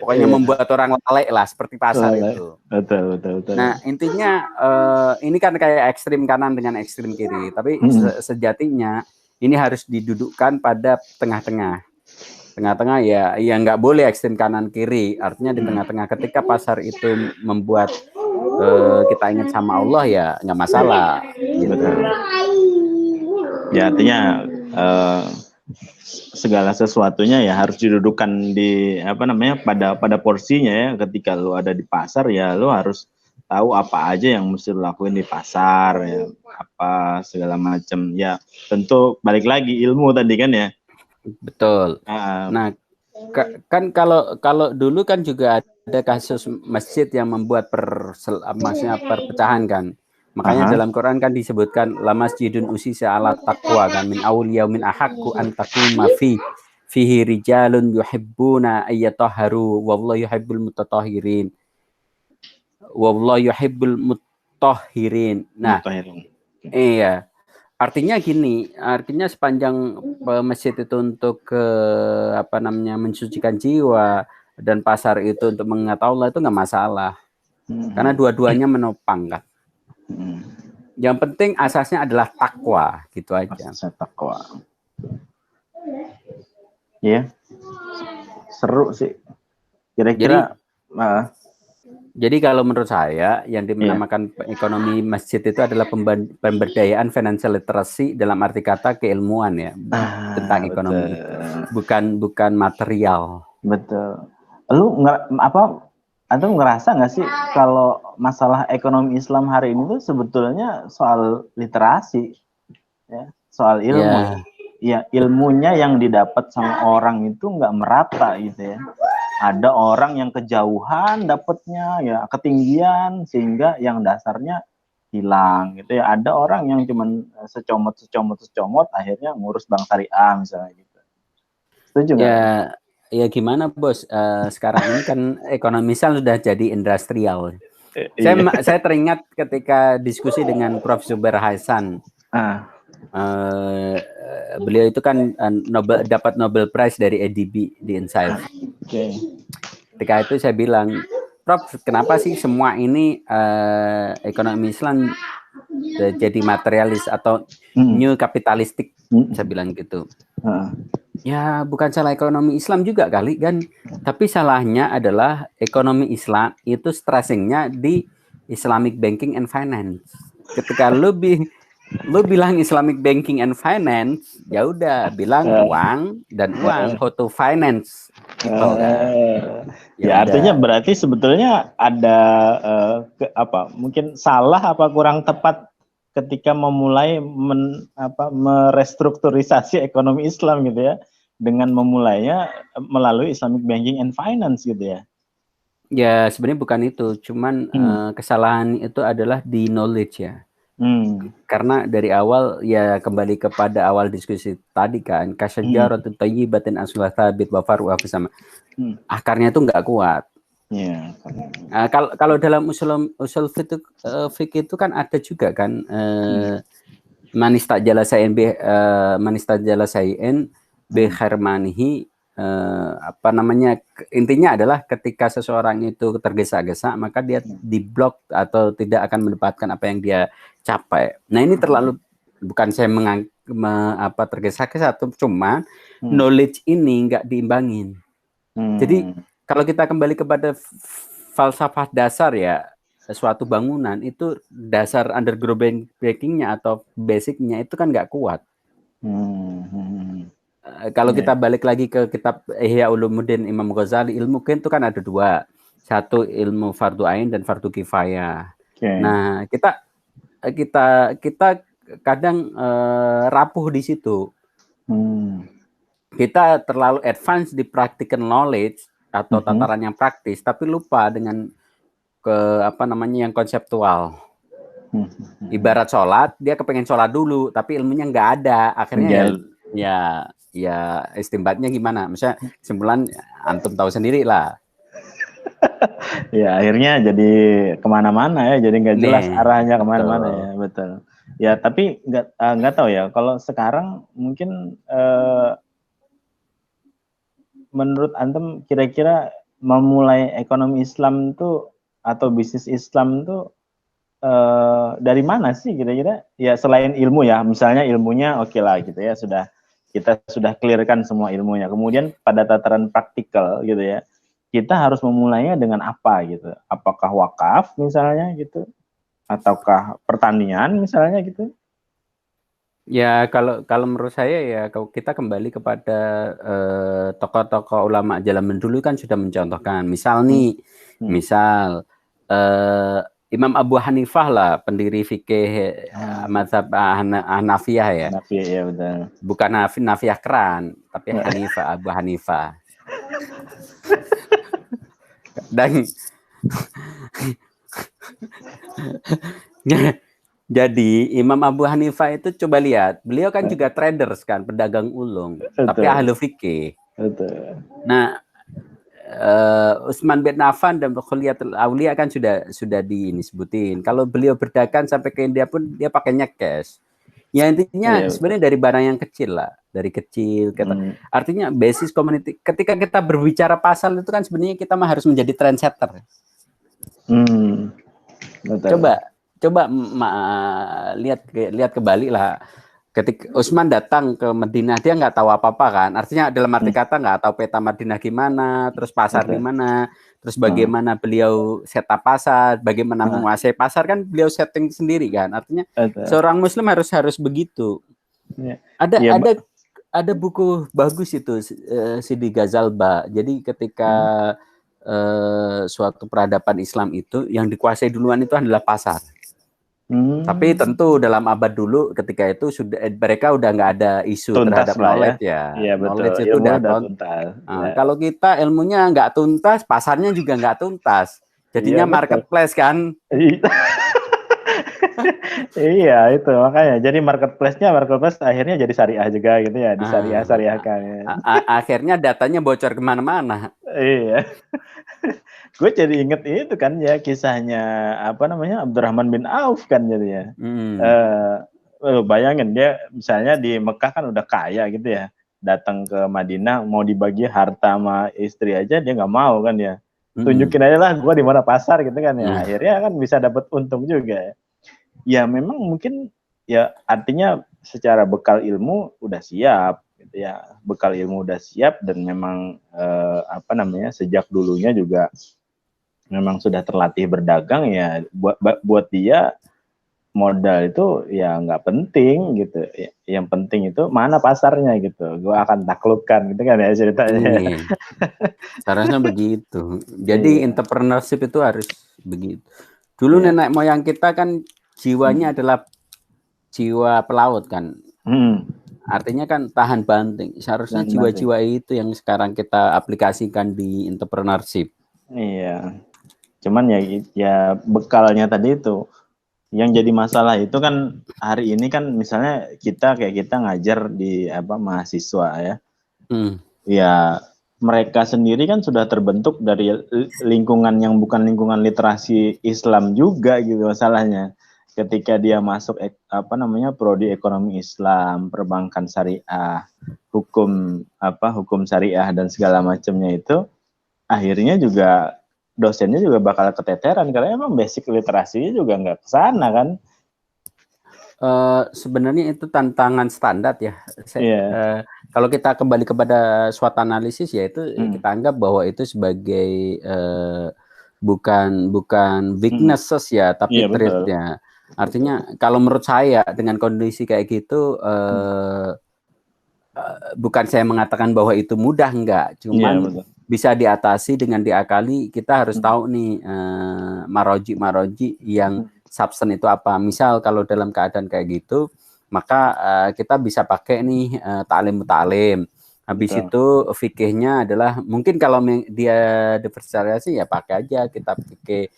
pokoknya membuat orang lalai lah, seperti pasar itu. Betul. Nah intinya ini kan kayak ekstrim kanan dengan ekstrim kiri, tapi sejatinya ini harus didudukkan pada tengah-tengah ya nggak boleh ekstrem kanan kiri, artinya di tengah-tengah. Ketika pasar itu membuat kita ingat sama Allah ya nggak masalah gitu. Ya artinya segala sesuatunya ya harus didudukkan di pada porsinya ya. Ketika lu ada di pasar ya lu harus tahu apa aja yang mesti lu lakuin di pasar ya, apa segala macam ya. Tentu balik lagi ilmu tadi kan ya. Betul. Nah, kan kalau dulu kan juga ada kasus masjid yang membuat perpecahan kan. Makanya dalam Quran kan disebutkan la masjidun usisa ala taqwa kan, min awwal yaumin ahaqqu an taquma fihi rijalun yuhibbuna ayyatahharu wallahu yuhibbul mutatahhirin. Wallahu yuhibbul mutahhirin. Nah, iya. Artinya sepanjang masjid itu untuk mensucikan jiwa dan pasar itu untuk mengingat Allah itu nggak masalah, karena dua-duanya menopang kan. Yang penting asasnya adalah takwa, gitu aja. Takwa. Ya, seru sih. Kira-kira. Jadi kalau menurut saya yang dinamakan ekonomi masjid itu adalah pemberdayaan financial literacy dalam arti kata keilmuan ya tentang ekonomi itu, bukan material. Betul. Lu ngerasa nggak sih kalau masalah ekonomi Islam hari ini tuh sebetulnya soal literasi, ya, soal ilmu. Ya ilmunya yang didapat sama orang itu nggak merata gitu ya. ada orang yang kejauhan dapatnya ya ketinggian sehingga yang dasarnya hilang gitu ya. Ada orang yang cuman secomot akhirnya ngurus bank syariah misalnya gitu. Setuju nggak? Ya gimana bos? Sekarang ini kan ekonomi sudah jadi industrial. Iya. Saya teringat ketika diskusi dengan Prof. Zubair Hasan. Beliau itu kan dapat Nobel Prize dari ADB di Insight. Ketika itu saya bilang, Prof, kenapa sih semua ini ekonomi Islam jadi materialis atau new kapitalistik? Saya bilang gitu. Ya bukan salah ekonomi Islam juga kali kan, tapi salahnya adalah ekonomi Islam itu stressingnya di Islamic Banking and Finance. Ketika lu bilang Islamic Banking and Finance, ya udah bilang uang dan uang, how to finance people kan. Ya artinya berarti sebetulnya ada mungkin salah apa kurang tepat ketika memulai merestrukturisasi ekonomi Islam gitu ya, dengan memulainya melalui Islamic Banking and Finance gitu ya. Ya sebenarnya bukan itu, cuman kesalahan itu adalah di knowledge ya. Karena dari awal ya kembali kepada awal diskusi tadi kan, kasyajaratun thayyibatin asluha tsabit wa faruha sama. Akarnya itu nggak kuat. Yeah. Kalau dalam usul fikih itu kan ada juga kan manistajala sayin bi kharmanihi, intinya adalah ketika seseorang itu tergesa-gesa maka dia diblok atau tidak akan mendapatkan apa yang dia capai. Nah ini terlalu, bukan saya tergesa-gesa, cuma knowledge ini nggak diimbangin. Jadi kalau kita kembali kepada falsafah dasar ya, suatu bangunan itu dasar underground breakingnya atau basicnya itu kan nggak kuat. Kalau kita balik lagi ke kitab Ihya Ulumuddin Imam Ghazali, ilmu itu kan ada dua, satu ilmu fardu ain dan fardu kifayah. Nah kita kadang rapuh di situ. Kita terlalu advance di practical knowledge atau tataran yang praktis, tapi lupa dengan yang konseptual. Ibarat sholat, dia kepengen sholat dulu, tapi ilmunya nggak ada. Akhirnya ya istimbatnya gimana? Misalnya kesimpulan antum tahu sendiri lah. Ya akhirnya jadi kemana-mana ya, jadi nggak jelas arahnya kemana-mana ya, betul. Ya tapi nggak tahu ya, kalau sekarang mungkin menurut antum kira-kira memulai ekonomi Islam tuh atau bisnis Islam tuh dari mana sih kira-kira? Ya selain ilmu ya, misalnya ilmunya oke lah gitu ya, kita sudah clearkan semua ilmunya. Kemudian pada tataran praktikal gitu ya, kita harus memulainya dengan apa gitu? Apakah wakaf misalnya gitu? Ataukah pertanian misalnya gitu? Ya kalau menurut saya ya, kalau kita kembali kepada tokoh-tokoh ulama zaman dulu kan sudah mencontohkan. Misal nih, misal Imam Abu Hanifah lah, pendiri fikih mazhab Hanafiyah ya. Hanafiyah ya betul. Bukan Hanafiyah keran, tapi Hanifah, Abu Hanifah. Dan jadi Imam Abu Hanifah itu coba lihat, beliau kan juga traders kan, pedagang ulung, tapi ahli fikih. Nah, Utsman bin Affan dan Khalifatul Aulia kan sudah disebutin. Kalau beliau berdagang sampai ke India pun dia pakainya cash. Ya intinya sebenarnya dari barang yang kecil lah, dari kecil. Artinya basis community. Ketika kita berbicara pasal itu kan sebenarnya kita mah harus menjadi trendsetter. Coba lihat kembali lah. Ketika Utsman datang ke Madinah, dia nggak tahu apa-apa kan. Artinya dalam arti kata nggak tahu peta Madinah gimana, terus pasar di mana, terus bagaimana beliau setup pasar, bagaimana menguasai pasar kan beliau setting sendiri kan. Artinya seorang Muslim harus begitu. Ada buku bagus itu Sidi Ghazalba. Jadi ketika suatu peradaban Islam itu yang dikuasai duluan itu adalah pasar. Tapi tentu dalam abad dulu ketika itu sudah mereka udah nggak ada isu Tuntas terhadap lah ya. knowledge ya. Iya betul. Knowledge itu Ilmu udah udah tuntas. Ya. Kalau kita ilmunya nggak tuntas, pasarnya juga nggak tuntas. Jadinya Iya, betul. marketplace kan. Iya itu makanya. Jadi marketplace akhirnya jadi syariah juga gitu ya, di syariahkan. Ya. Akhirnya datanya bocor kemana-mana. Iya. Gue jadi inget itu kan ya kisahnya apa namanya Abdurrahman bin Auf kan jadinya. Bayangin dia misalnya di Mekah kan udah kaya gitu ya, datang ke Madinah mau dibagi harta sama istri aja dia nggak mau kan ya. Tunjukin aja lah gue di mana pasar gitu kan ya. Akhirnya kan bisa dapat untung juga. Ya memang mungkin ya artinya secara bekal ilmu udah siap gitu ya. Bekal ilmu udah siap dan memang apa namanya sejak dulunya juga memang sudah terlatih berdagang ya buat dia modal itu ya nggak penting gitu. Yang penting itu mana pasarnya gitu. Gue akan taklukkan gitu kan ya ceritanya. Seharusnya begitu. Jadi entrepreneurship itu harus begitu. Dulu nenek moyang kita kan jiwanya adalah jiwa pelaut kan. Artinya kan tahan banting. Seharusnya jiwa-jiwa itu yang sekarang kita aplikasikan di entrepreneurship. Iya. Cuman ya bekalnya tadi itu. Yang jadi masalah itu kan hari ini kan misalnya kita ngajar di mahasiswa ya. Ya mereka sendiri kan sudah terbentuk dari lingkungan yang bukan lingkungan literasi Islam juga gitu masalahnya. Ketika dia masuk prodi ekonomi Islam, perbankan syariah, hukum syariah dan segala macamnya itu akhirnya juga dosennya juga bakal keteteran karena emang basic literasinya juga nggak kesana kan. Sebenarnya itu tantangan standar ya. Kalau kita kembali kepada SWOT analisis ya itu kita anggap bahwa itu sebagai bukan weaknesses ya, tapi threat-nya. Artinya kalau menurut saya dengan kondisi kayak gitu bukan saya mengatakan bahwa itu mudah, enggak, cuman bisa diatasi dengan diakali. Kita harus tahu nih maroji yang substance itu apa. Misal kalau dalam keadaan kayak gitu, maka kita bisa pakai nih ta'lim. Habis itu fikihnya adalah mungkin kalau dia diversifikasi ya pakai aja kita fikih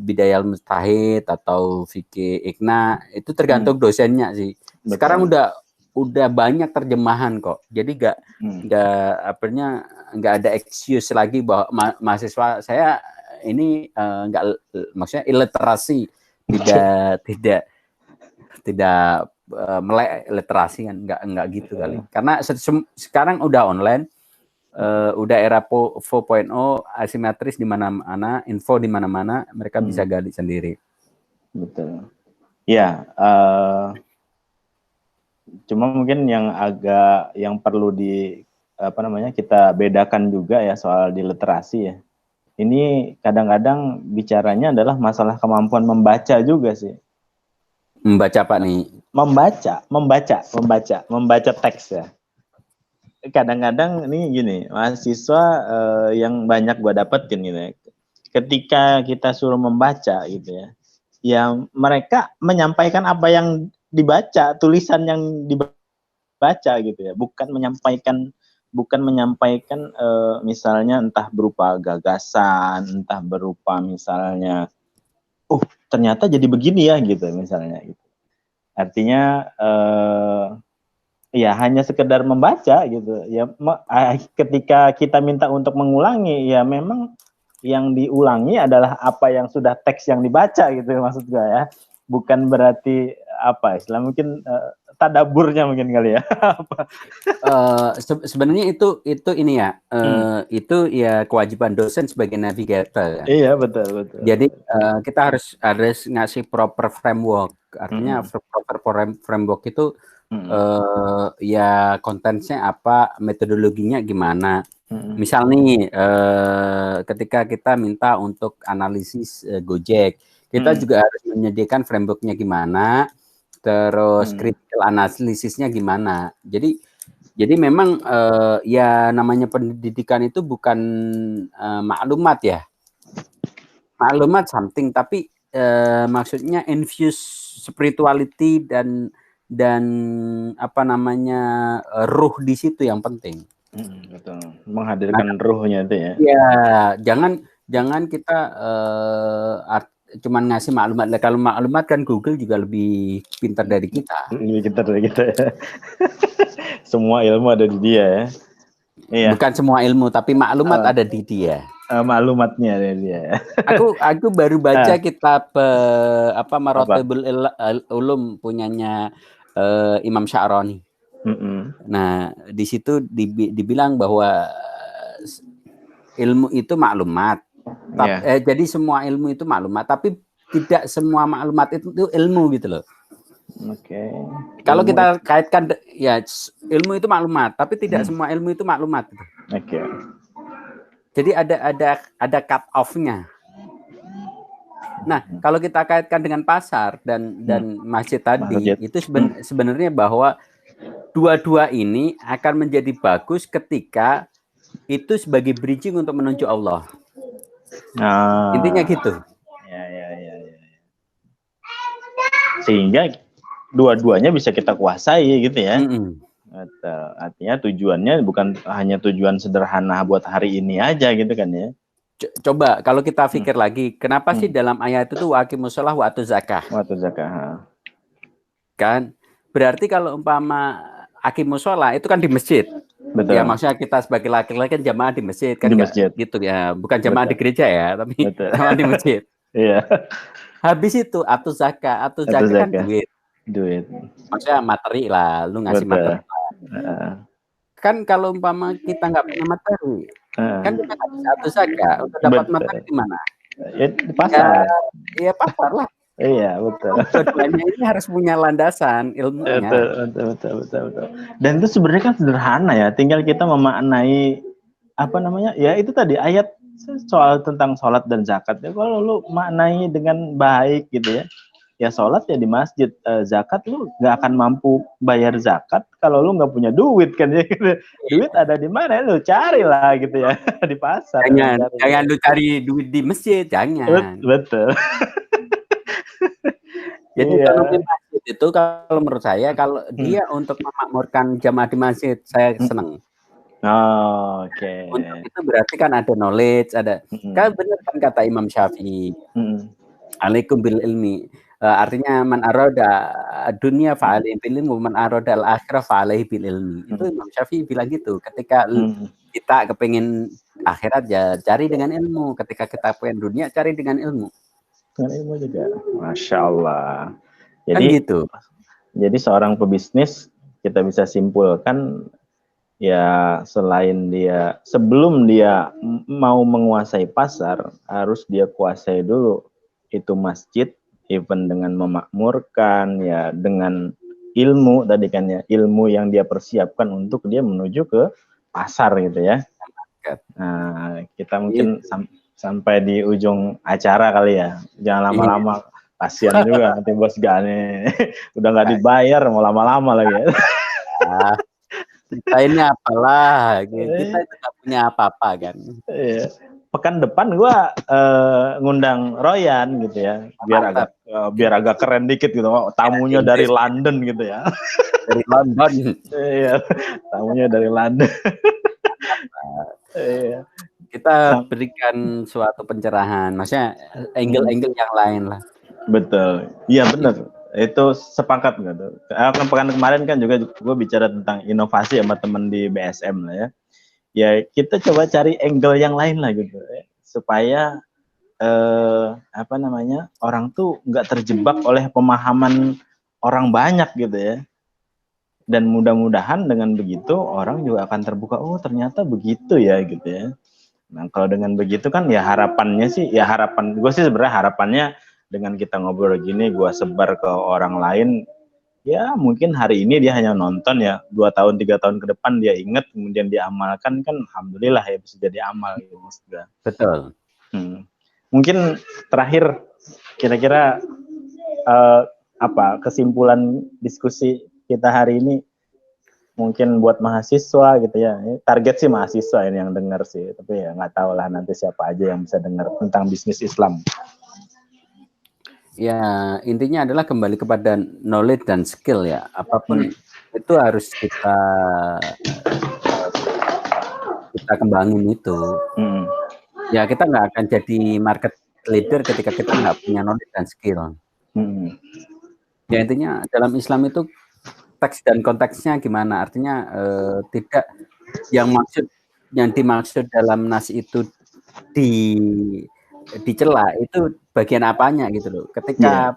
bidayal mustahid atau fikih ikna, itu tergantung dosennya sih. Sekarang udah banyak terjemahan kok, jadi nggak ada excuse lagi bahwa mahasiswa saya ini maksudnya illiterasi, tidak melek literasi kan, nggak gitu kali. Karena sekarang udah online, udah era 4.0, asimetris di mana-mana, info di mana-mana, mereka bisa gali sendiri. Betul. Ya. Cuma mungkin yang perlu kita bedakan juga ya soal di literasi ya. Ini kadang-kadang bicaranya adalah masalah kemampuan membaca juga sih. Membaca apa nih? Membaca teks ya. Kadang-kadang ini gini, mahasiswa yang banyak gua dapetin gitu ya. Ketika kita suruh membaca gitu ya. Ya mereka menyampaikan apa yang dibaca, tulisan yang dibaca gitu ya, bukan menyampaikan misalnya entah berupa gagasan, entah berupa misalnya ternyata jadi begini ya gitu misalnya gitu. Artinya ya hanya sekedar membaca gitu ya. Ketika kita minta untuk mengulangi ya memang yang diulangi adalah apa yang sudah teks yang dibaca gitu maksud gue ya. Bukan berarti istilah mungkin tadaburnya mungkin kali ya. Sebenarnya itu ini ya, itu ya kewajiban dosen sebagai navigator. Iya betul. Jadi kita harus ngasih proper framework. Artinya proper framework itu ya kontennya apa, metodologinya gimana. Misal nih ketika kita minta untuk analisis Gojek, kita juga harus menyediakan frameworknya gimana, terus critical analisisnya gimana. Jadi memang ya namanya pendidikan itu bukan maklumat ya. Maklumat something, tapi maksudnya infuse spirituality dan apa namanya ruh di situ yang penting. Betul. Menghadirkan ruhnya itu ya. Ya, jangan kita cuman ngasih maklumat. Kalau maklumat kan Google juga lebih pintar dari kita. Lebih pintar dari kita ya. Semua ilmu ada di dia ya. Iya. Bukan semua ilmu, tapi maklumat ada di dia. Maklumatnya ada di dia. Aku baru baca kitab Maratibul Ulum punyanya Imam Sya'rani. Nah, di situ dibilang bahwa ilmu itu maklumat. Jadi semua ilmu itu maklumat, tapi tidak semua maklumat itu ilmu gitu loh. Oke. Kalau kita kaitkan ya ilmu itu maklumat, tapi tidak semua ilmu itu maklumat. Oke. Jadi ada cut off-nya. Nah, kalau kita kaitkan dengan pasar dan masjid tadi, itu sebenarnya bahwa dua-dua ini akan menjadi bagus ketika itu sebagai bridging untuk menuju Allah. Intinya gitu. Ya. Sehingga dua-duanya bisa kita kuasai gitu ya. Artinya tujuannya bukan hanya tujuan sederhana buat hari ini aja gitu kan ya. Coba kalau kita pikir lagi, kenapa sih dalam ayat itu wa aqimus shalah wa atuz zakah? Kan berarti kalau umpama aqimus shalah itu kan di masjid. Betul. Ya maksudnya kita sebagai laki-laki kan jamaah di masjid kan di masjid. Gitu ya, bukan jamaah di gereja ya, tapi jamaah di masjid. Iya. Habis itu atuz zakah kan duit. Maksudnya materi lah, lu ngasih materi. Kan kalau umpama kita nggak punya materi, kan kita nggak bisa atuz zakah. Untuk dapat materi di mana? Ya, di pasar. Ya pasar lah. Iya, betul. Keduanya ini harus punya landasan ilmunya. Betul. Dan itu sebenarnya kan sederhana ya, tinggal kita memaknai ya itu tadi ayat soal tentang sholat dan zakat. Ya, kalau lu maknai dengan baik gitu ya, ya sholat ya di masjid, zakat lu nggak akan mampu bayar zakat kalau lu nggak punya duit kan ya. Duit ada di mana? Lu carilah gitu ya di pasar. Jangan lu cari duit di masjid, jangan. Betul. Jadi ekonomi masjid itu kalau menurut saya kalau dia untuk memakmurkan jamaah di masjid, saya senang. Oke. Untuk itu berarti kan ada knowledge, kan benar kan kata Imam Syafi'i. Alaikum bil ilmi. Artinya man arada dunia fa'alaihi bil ilmi, man arada al-akhirah fa'alaihi bil ilmi. Itu Imam Syafi'i bilang gitu. Ketika kita kepengin akhirat ya cari dengan ilmu, ketika kita pengen dunia cari dengan ilmu. Dengan ilmu juga. Masya Allah. Jadi kan gitu. Jadi seorang pebisnis kita bisa simpulkan ya sebelum dia mau menguasai pasar harus dia kuasai dulu itu masjid, even dengan memakmurkan ya dengan ilmu tadi kan ya, ilmu yang dia persiapkan untuk dia menuju ke pasar gitu ya. Nah, kita mungkin sampai di ujung acara kali ya, jangan lama-lama, kasihan juga nanti bos Gane udah nggak dibayar mau lama-lama lagi ya. Kita ini apalah, kita itu nggak punya apa-apa kan. Pekan depan gue ngundang Royan gitu ya, biar agak keren dikit gitu, tamunya dari London gitu ya. Dari London. Iya, tamunya dari London. Kita berikan suatu pencerahan, maksudnya angle-angle yang lain lah. Betul, iya benar. Itu sepakat gitu. Pekan kemarin kan juga gue bicara tentang inovasi sama temen di BSM lah ya. Ya kita coba cari angle yang lain lah gitu ya. Supaya orang tuh nggak terjebak oleh pemahaman orang banyak gitu ya. Dan mudah-mudahan dengan begitu orang juga akan terbuka, oh ternyata begitu ya gitu ya. Nah kalau dengan begitu kan ya harapan gue sih sebenarnya harapannya dengan kita ngobrol gini, gue sebar ke orang lain, ya mungkin hari ini dia hanya nonton ya, 2 tahun 3 tahun ke depan dia ingat, kemudian dia amalkan, kan alhamdulillah ya bisa jadi amal gitu. Betul. Mungkin terakhir kira-kira kesimpulan diskusi kita hari ini mungkin buat mahasiswa gitu ya. Target sih mahasiswa ini yang dengar sih, tapi ya nggak tahu lah nanti siapa aja yang bisa dengar tentang bisnis Islam. Ya, intinya adalah kembali kepada knowledge dan skill ya. Apapun itu harus kita kembangin itu. Ya, kita nggak akan jadi market leader ketika kita nggak punya knowledge dan skill. Ya, intinya dalam Islam itu teks dan konteksnya gimana? Artinya tidak yang dimaksud dalam nas itu dicela itu bagian apanya gitu loh. Ketika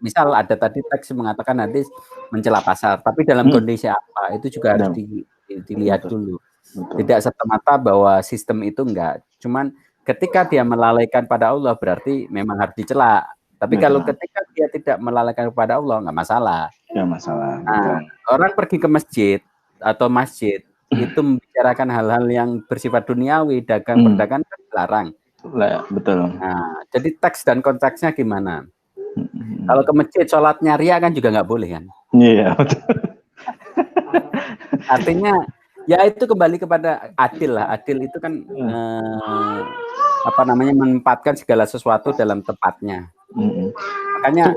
misal ada tadi teks mengatakan hadis mencela pasar, tapi dalam kondisi apa itu juga harus dilihat dulu. Tidak serta-merta bahwa sistem itu enggak. Cuman ketika dia melalaikan pada Allah berarti memang harus dicela. Tapi kalau ketika dia tidak melalaikan kepada Allah nggak masalah. Nggak masalah. Nah, orang pergi ke masjid atau masjid itu membicarakan hal-hal yang bersifat duniawi, dagang perdagangan kan dilarang. Betul. Nah, jadi teks dan konteksnya gimana? Kalau ke masjid sholatnya ria kan juga nggak boleh kan? Iya. Betul. Artinya ya itu kembali kepada adil lah. Adil itu kan menempatkan segala sesuatu dalam tempatnya. Makanya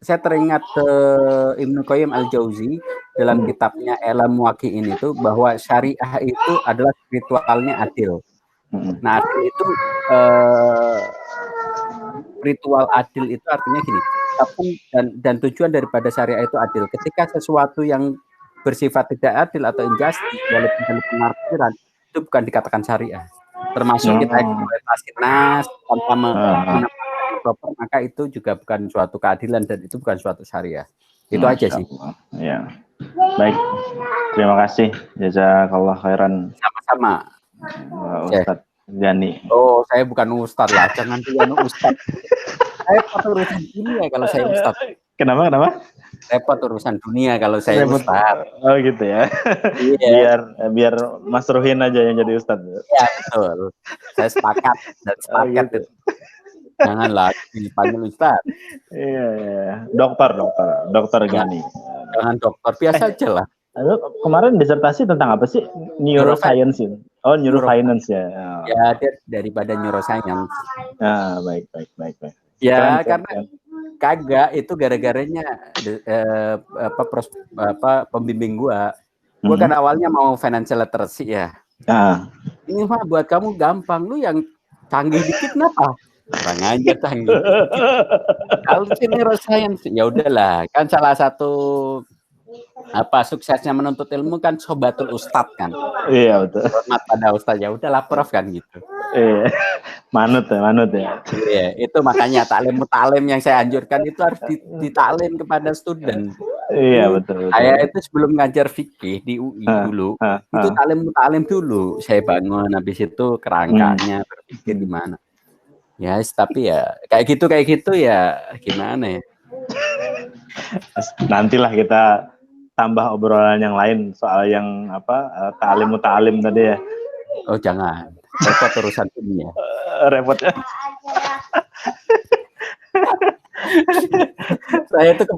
saya teringat Ibnu Qayyim al-Jauzi dalam kitabnya I'lam Muwaqqi'in itu bahwa syariah itu adalah spiritualnya adil. Nah, adil itu ritual adil itu artinya gini, dan tujuan daripada syariah itu adil. Ketika sesuatu yang bersifat tidak adil atau injustice walaupun dalam penafsiran itu bukan dikatakan syariah. Termasuk kita eksploitasi nas tanpa menempatkan proper, maka itu juga bukan suatu keadilan dan itu bukan suatu syariah. Itu aja sih. Ya. Baik. Terima kasih. Jazakallah khairan. Sama-sama. Ustadz Gani. Oh, saya bukan ustadz lah. Jangan bilang ustadz. Saya urusan dunia kalau saya ustadz. Kenapa? Repot urusan dunia kalau saya ustadz. Oh gitu ya. Biar Mas Ruhin aja yang jadi ustadz. Ya betul. Saya sepakat gitu. Itu. Jangan lagi dipanggil ustadz. Iya. Dokter Gani. Jangan dokter, biasa aja lah. Kemarin disertasi tentang apa sih? Neuroscience itu. Oh, neurofinance ya. Ya, dia daripada neuroscience. Ah, baik. Ya, karena kagak itu gara-garanya pembimbing gua kan awalnya mau financial literacy ya. Ini mah buat kamu gampang, lu yang canggih dikit kenapa? Kurang aja canggih. Kalau neuroscience ya udahlah, kan salah satu suksesnya menuntut ilmu kan sobatul ustad kan. Iya betul. Hormat pada ustad, ya udahlah prof kan gitu. Iya. Manut ya. Iya, itu makanya taklim yang saya anjurkan itu harus ditaklim kepada student. Iya betul. Saya itu sebelum ngajar fikih di UI dulu, itu taklim dulu. Saya bangun, habis itu kerangkanya berpikir gimana. Ya, tapi ya kayak gitu ya gimana ya. Nantilah kita tambah obrolan yang lain soal yang ta'lim tadi ya. Oh jangan, repot urusan dunia. Repot ya. Saya tuh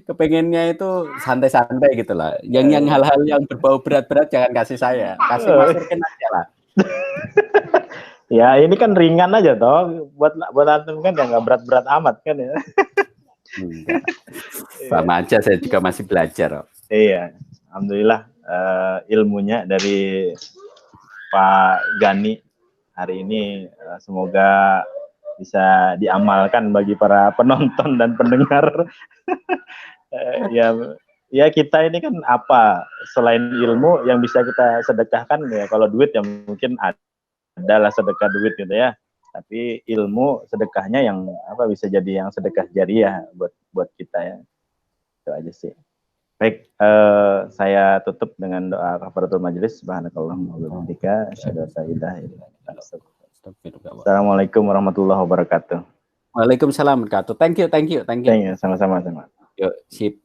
kepengennya itu santai-santai gitu lah. Yang hal-hal yang berbau berat-berat jangan kasih saya, kasih Mas Ruhin aja lah. Ya ini kan ringan aja toh, buat antum kan ya nggak berat-berat amat kan ya. Sama aja, saya juga masih belajar. Iya, alhamdulillah ilmunya dari Pak Gani hari ini semoga bisa diamalkan bagi para penonton dan pendengar. Ya kita ini kan apa selain ilmu yang bisa kita sedekahkan ya, kalau duit ya mungkin adalah sedekah duit gitu ya. Tapi ilmu sedekahnya yang bisa jadi yang sedekah jariah buat kita ya. Itu aja sih. Baik, saya tutup dengan doa kafaratul majelis. Subhanakallahumma wa bihamdika asyhadu an la ilaha illa anta astaghfiruka. Assalamualaikum warahmatullahi wabarakatuh. Waalaikumsalam warahmatullahi wabarakatuh. Thank you. Sama-sama. Yuk, sip.